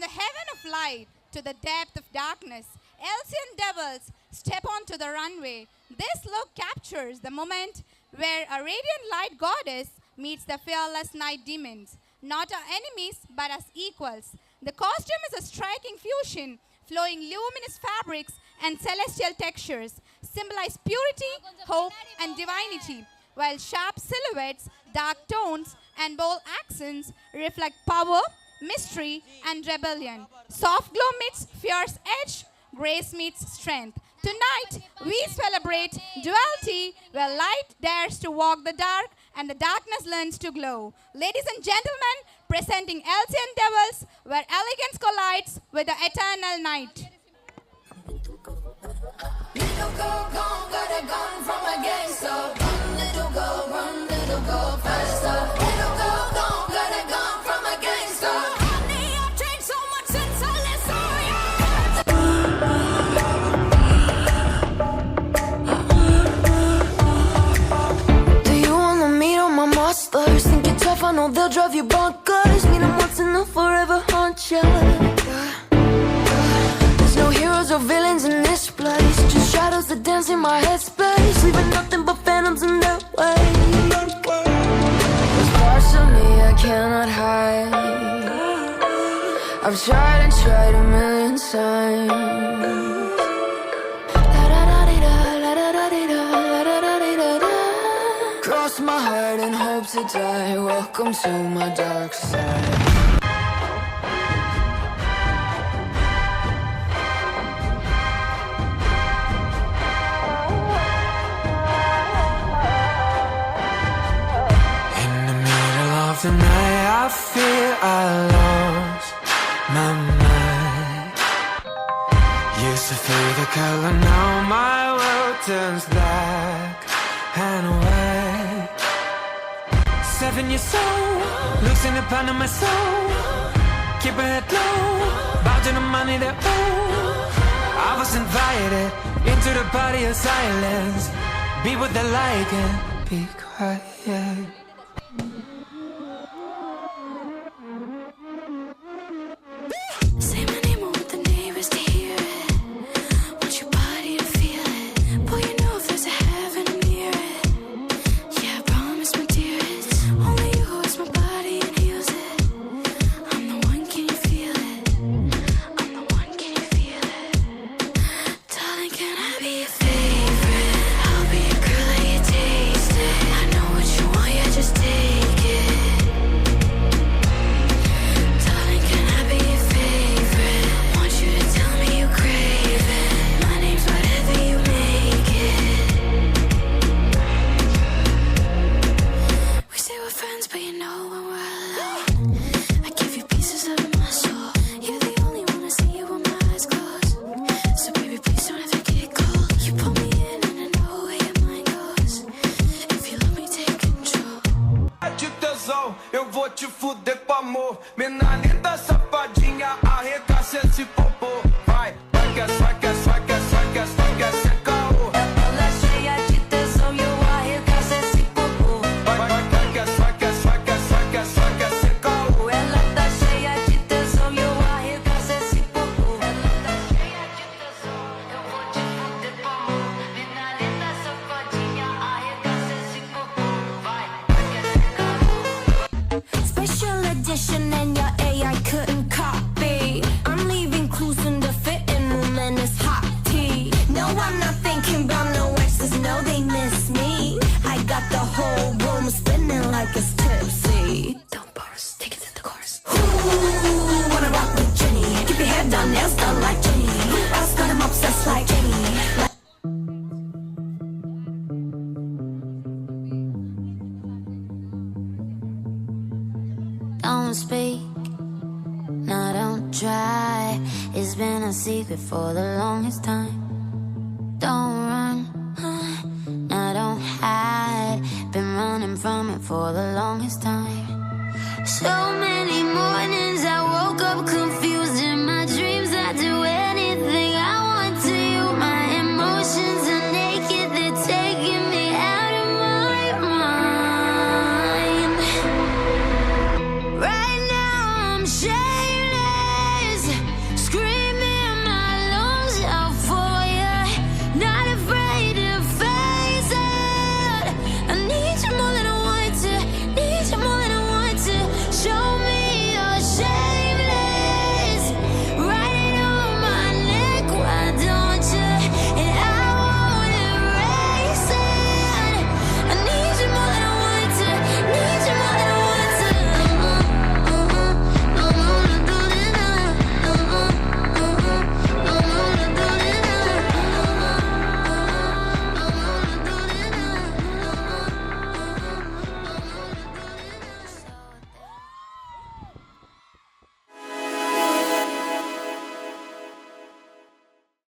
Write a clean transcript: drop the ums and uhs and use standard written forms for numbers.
the heaven of light to the depth of darkness, Alcyon devils step onto the runway. This look captures the moment where a radiant light goddess meets the fearless night demons, not our enemies but as equals. The costume is a striking fusion, flowing luminous fabrics and celestial textures symbolize purity, hope, and divinity, while sharp silhouettes, dark tones, and bold accents reflect power, mystery, and rebellion. Soft glow meets fierce edge, grace meets strength. Tonight, we celebrate duality, where light dares to walk the dark and the darkness learns to glow. Ladies and gentlemen, presenting Alcyon devils, where elegance collides with the eternal night. Little girl gone, got a gun from a gangster. Run, little girl, faster. Little girl gone, got a gun from a gangster. Honey, I've changed so much since I last saw you. Do you wanna meet all my monsters? Think you're tough, I know they'll drive you bonkers. Meet them once and they'll forever haunt you. There's no heroes or villains in this place, just shadows that dance in my headspace, leaving nothing but phantoms in their way. There's parts of me I cannot hide. I've tried and tried a million times. Cross my heart and hope to die. Welcome to my dark side. Tonight I feel I lost my mind. Used to feel the color, now my world turns black and white. 7 years old, losing the pound of my soul. Keep her head low, bow to the money they owe. I was invited into the party of silence. Be what they like and be quiet. Eu vou te fuder com amor. Mina linda, safadinha, arregaça esse popô. Vai, vai que é, vai que é, vai que é, vai que é, vai que é, sem caô. Ela é cheia de tesão e eu arregaço esse popô. Vai, vai que é, vai que é, vai que é, vai que é, vai que é, sem caô. Ela tá cheia de tesão e eu arregaço esse popô. Ela tá cheia de tesão, eu vou te fuder com amor. Mina linda, safadinha, arregaça esse popô. Vai, vai que é, sem caô. Special edition and your AI couldn't copy. I'm leaving clues in the fitting room and it's hot tea. No, I'm not thinking about no exes, no, they miss me. I got the whole room spinning like it's tipsy. Don't burst, take it to the chorus. Ooh, wanna rock with Jenny. Keep your head down, nails done like Jenny. Else got him obsessed like Jenny. Don't speak, no, don't try. It's been a secret for the longest time. Don't run, no, don't hide. Been running from it for the longest time. So many